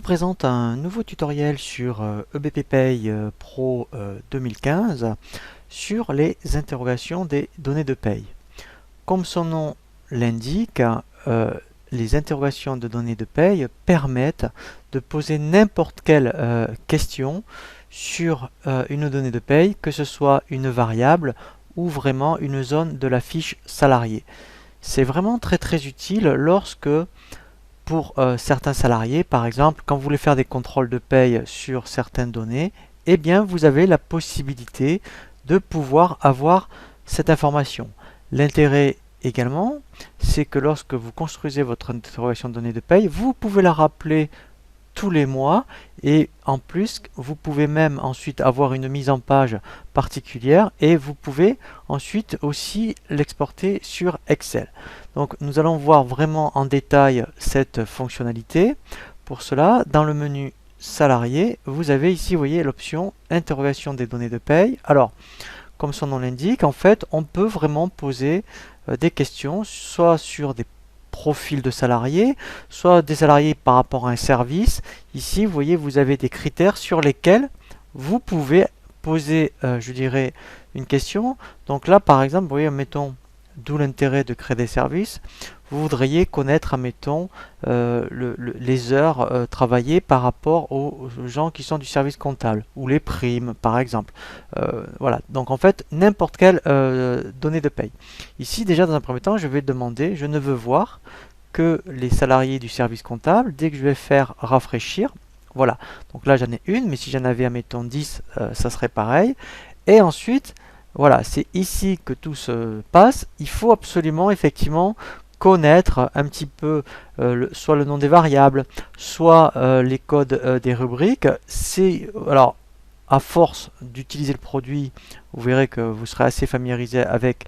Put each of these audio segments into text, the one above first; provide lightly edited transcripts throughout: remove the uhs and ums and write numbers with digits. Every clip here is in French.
présente un nouveau tutoriel sur EBP Pay Pro 2015 sur les interrogations des données de paye. Comme son nom l'indique, les interrogations de données de paye permettent de poser n'importe quelle question sur une donnée de paye, que ce soit une variable ou vraiment une zone de la fiche salarié. C'est vraiment très utile lorsque pour certains salariés, par exemple, quand vous voulez faire des contrôles de paye sur certaines données, eh bien vous avez la possibilité de pouvoir avoir cette information. L'intérêt également, c'est que lorsque vous construisez votre interrogation de données de paye, vous pouvez la rappeler tous les mois et en plus vous pouvez même ensuite avoir une mise en page particulière et vous pouvez ensuite aussi l'exporter sur Excel. Donc nous allons voir vraiment en détail cette fonctionnalité. Pour cela, dans le menu salarié, vous avez ici, vous voyez, l'option interrogation des données de paye. Alors, comme son nom l'indique, en fait, on peut vraiment poser des questions, soit sur des profil de salariés, soit des salariés par rapport à un service. Ici, vous voyez, vous avez des critères sur lesquels vous pouvez poser, je dirais, une question. Donc là, par exemple, vous voyez, mettons, d'où l'intérêt de créer des services. Vous voudriez connaître, admettons, les heures travaillées par rapport aux gens qui sont du service comptable, ou les primes, par exemple. Voilà, donc en fait, n'importe quelle donnée de paye. Ici, déjà, dans un premier temps, je vais demander, je ne veux voir que les salariés du service comptable. Dès que je vais faire rafraîchir, voilà. Donc là, j'en ai une, mais si j'en avais, admettons, 10, ça serait pareil. Et ensuite, voilà, c'est ici que tout se passe. Il faut absolument, effectivement, connaître un petit peu soit le nom des variables, soit les codes des rubriques. Alors, à force d'utiliser le produit, vous verrez que vous serez assez familiarisé avec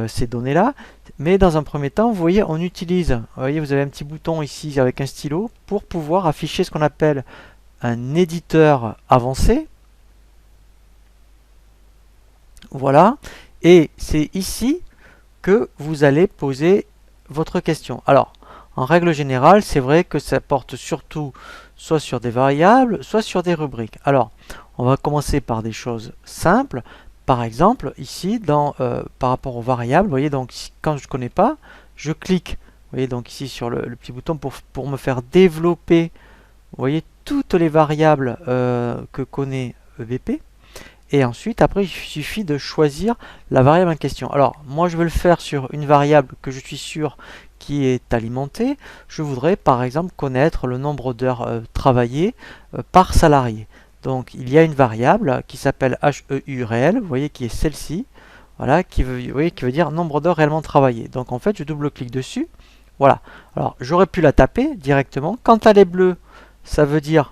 ces données-là. Mais dans un premier temps, vous voyez, on utilise, vous voyez, vous avez un petit bouton ici avec un stylo pour pouvoir afficher ce qu'on appelle un éditeur avancé. Voilà, et c'est ici que vous allez poser votre question. Alors, en règle générale, c'est vrai que ça porte surtout soit sur des variables, soit sur des rubriques. Alors, on va commencer par des choses simples. Par exemple, ici, par rapport aux variables, vous voyez, donc quand je ne connais pas, je clique, vous voyez, donc ici sur le petit bouton pour me faire développer, vous voyez, toutes les variables que connaît EBP. Et ensuite, après, il suffit de choisir la variable en question. Alors, moi, je vais le faire sur une variable que je suis sûr qui est alimentée. Je voudrais, par exemple, connaître le nombre d'heures travaillées par salarié. Donc, il y a une variable qui s'appelle HEU réel, vous voyez, qui est celle-ci, voilà, qui veut dire nombre d'heures réellement travaillées. Donc, en fait, je double-clique dessus. Voilà. Alors, j'aurais pu la taper directement. Quand elle est bleue, ça veut dire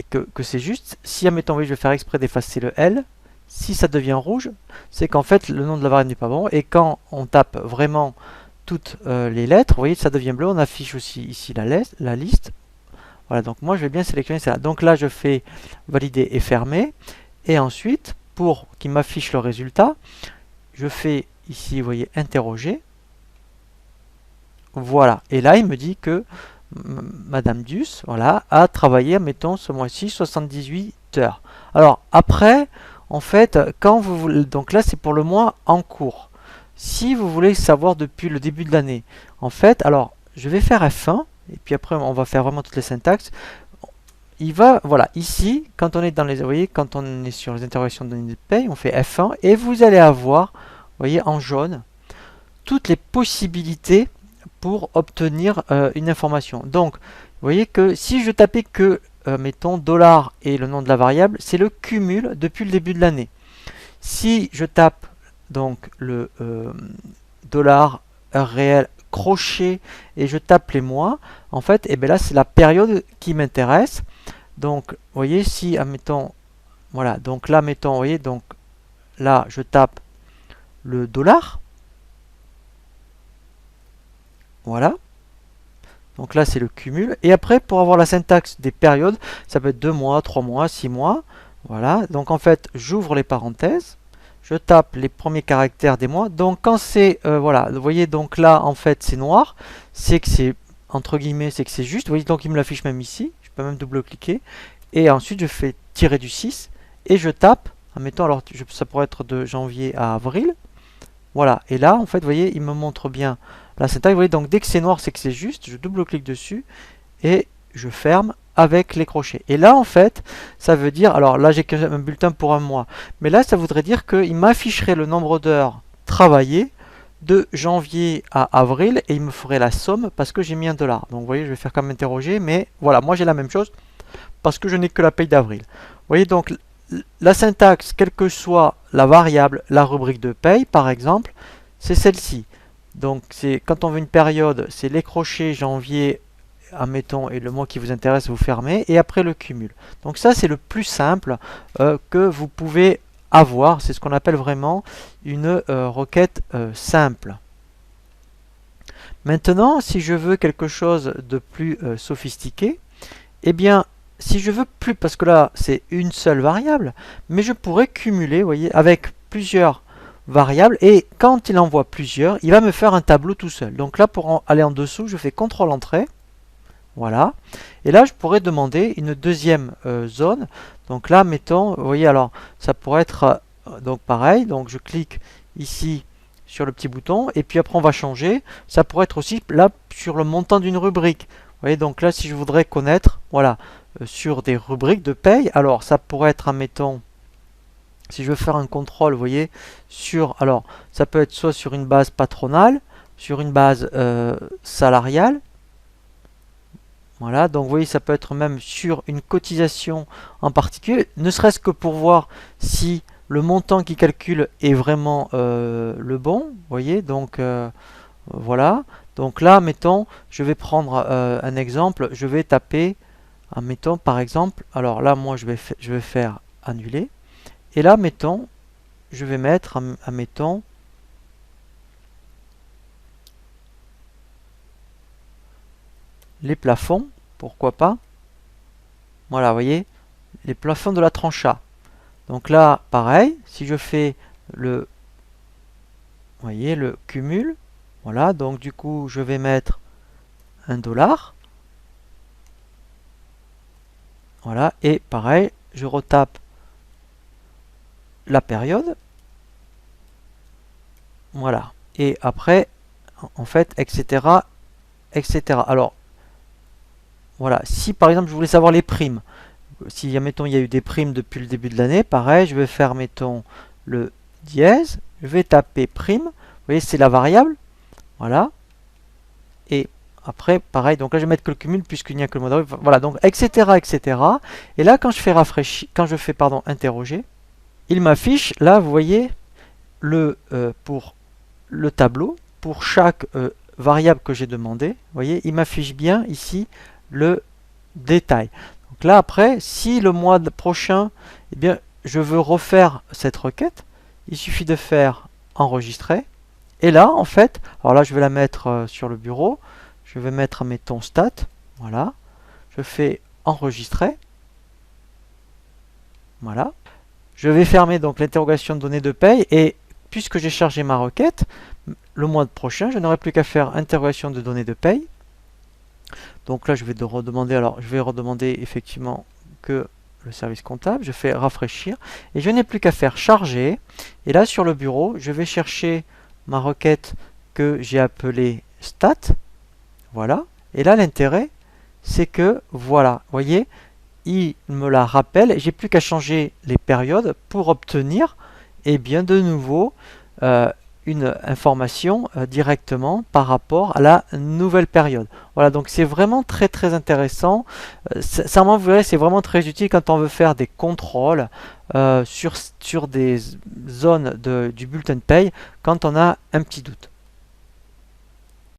que c'est juste. Si, admettons, oui, je vais faire exprès d'effacer le L, si ça devient rouge, c'est qu'en fait le nom de la variable n'est pas bon. Et quand on tape vraiment toutes les lettres, vous voyez, ça devient bleu. On affiche aussi ici la liste. Voilà, donc moi je vais bien sélectionner ça. Donc là, je fais valider et fermer. Et ensuite, pour qu'il m'affiche le résultat, je fais ici, vous voyez, interroger. Voilà. Et là, il me dit que Madame Duss, voilà, a travaillé, mettons, ce mois-ci 78 heures. Alors, après, en fait, quand vous voulez, donc là, c'est pour le mois en cours. Si vous voulez savoir depuis le début de l'année, en fait, alors, je vais faire F1, et puis après, on va faire vraiment toutes les syntaxes. Voilà, ici, quand on est dans les, vous voyez, quand on est sur les interrogations de données de paye, on fait F1, et vous allez avoir, vous voyez, en jaune, toutes les possibilités pour obtenir une information. Donc, vous voyez que si je tapais que, mettons, dollar et le nom de la variable, c'est le cumul depuis le début de l'année. Si je tape donc le dollar, heure réelle, crochet, et je tape les mois, en fait, et bien là, c'est la période qui m'intéresse. Donc, vous voyez, si, admettons, voilà, donc là, mettons, vous voyez, donc là, je tape le dollar. Voilà. Donc là, c'est le cumul. Et après, pour avoir la syntaxe des périodes, ça peut être 2 mois, 3 mois, 6 mois. Voilà. Donc en fait, j'ouvre les parenthèses. Je tape les premiers caractères des mois. Donc quand c'est... voilà. Vous voyez, donc là, en fait, c'est noir. C'est que c'est... Entre guillemets, c'est que c'est juste. Vous voyez, donc il me l'affiche même ici. peux même double-cliquer. Et ensuite, je fais tirer du 6 et je tape, admettons, alors ça pourrait être de janvier à avril. Voilà, et là, en fait, vous voyez, il me montre bien la syntaxe. Vous voyez, donc dès que c'est noir, c'est que c'est juste. Je double-clique dessus et je ferme avec les crochets. Et là, en fait, ça veut dire, alors là, j'ai un bulletin pour un mois, mais là, ça voudrait dire qu'il m'afficherait le nombre d'heures travaillées de janvier à avril et il me ferait la somme parce que j'ai mis $1. Donc, vous voyez, je vais faire comme interroger, mais voilà, moi, j'ai la même chose parce que je n'ai que la paye d'avril. Vous voyez, donc, la syntaxe, quelle que soit la variable, la rubrique de paye, par exemple, c'est celle-ci. Donc, quand on veut une période, c'est les crochets janvier, admettons, et le mois qui vous intéresse, vous fermez, et après le cumul. Donc ça, c'est le plus simple que vous pouvez avoir. C'est ce qu'on appelle vraiment une requête simple. Maintenant, si je veux quelque chose de plus sophistiqué, eh bien, si je veux plus, parce que là, c'est une seule variable, mais je pourrais cumuler, vous voyez, avec plusieurs variables, et quand il envoie plusieurs, il va me faire un tableau tout seul. Donc là, pour aller en dessous, je fais CTRL Entrée, voilà, et là, je pourrais demander une deuxième zone. Donc là, mettons, vous voyez, alors, ça pourrait être, donc pareil, donc je clique ici sur le petit bouton, et puis après, on va changer. Ça pourrait être aussi, là, sur le montant d'une rubrique. Vous voyez, donc là, si je voudrais connaître, voilà, sur des rubriques de paye, alors ça pourrait être, admettons, si je veux faire un contrôle, vous voyez, sur, alors, ça peut être soit sur une base patronale, sur une base salariale, voilà, donc vous voyez, ça peut être même sur une cotisation en particulier, ne serait-ce que pour voir si le montant qui calcule est vraiment le bon, vous voyez, donc voilà. Donc là, mettons, je vais prendre un exemple, je vais taper, mettons par exemple, alors là, moi je vais faire annuler, et là, mettons, je vais mettre, admettons, les plafonds, pourquoi pas. Voilà, vous voyez, les plafonds de la tranche A. Donc là, pareil, si je fais le, vous voyez, le cumul, voilà, donc du coup, je vais mettre $1. Voilà, et pareil, je retape la période. Voilà, et après, en fait, etc., etc. Alors, voilà, si par exemple je voulais savoir les primes, si admettons il y a eu des primes depuis le début de l'année, pareil, je vais faire mettons le dièse, je vais taper prime, vous voyez c'est la variable, voilà, et après pareil, donc là je vais mettre que le cumul puisqu'il n'y a que le mois d'avril, voilà, donc etc., etc. Et là quand je fais rafraîchir, quand je fais pardon interroger, il m'affiche là vous voyez le pour le tableau, pour chaque variable que j'ai demandé, vous voyez, il m'affiche bien ici le détail. Donc là après, si le mois prochain, eh bien, je veux refaire cette requête, il suffit de faire enregistrer. Et là, en fait, alors là je vais la mettre sur le bureau, je vais mettre mettons stat, voilà, je fais enregistrer, voilà. Je vais fermer donc l'interrogation de données de paye et puisque j'ai chargé ma requête, le mois prochain, je n'aurai plus qu'à faire interrogation de données de paye. Donc là, je vais redemander, alors je vais redemander effectivement que le service comptable, je fais rafraîchir et je n'ai plus qu'à faire charger. Et là, sur le bureau, je vais chercher ma requête que j'ai appelée stat. Voilà. Et là, l'intérêt, c'est que, voilà, vous voyez, il me la rappelle. J'ai plus qu'à changer les périodes pour obtenir, eh bien, de nouveau, une information directement par rapport à la nouvelle période. Voilà, donc c'est vraiment très très intéressant. Sincèrement, vous verrez, c'est vraiment très utile quand on veut faire des contrôles sur des zones du bulletin de paye quand on a un petit doute.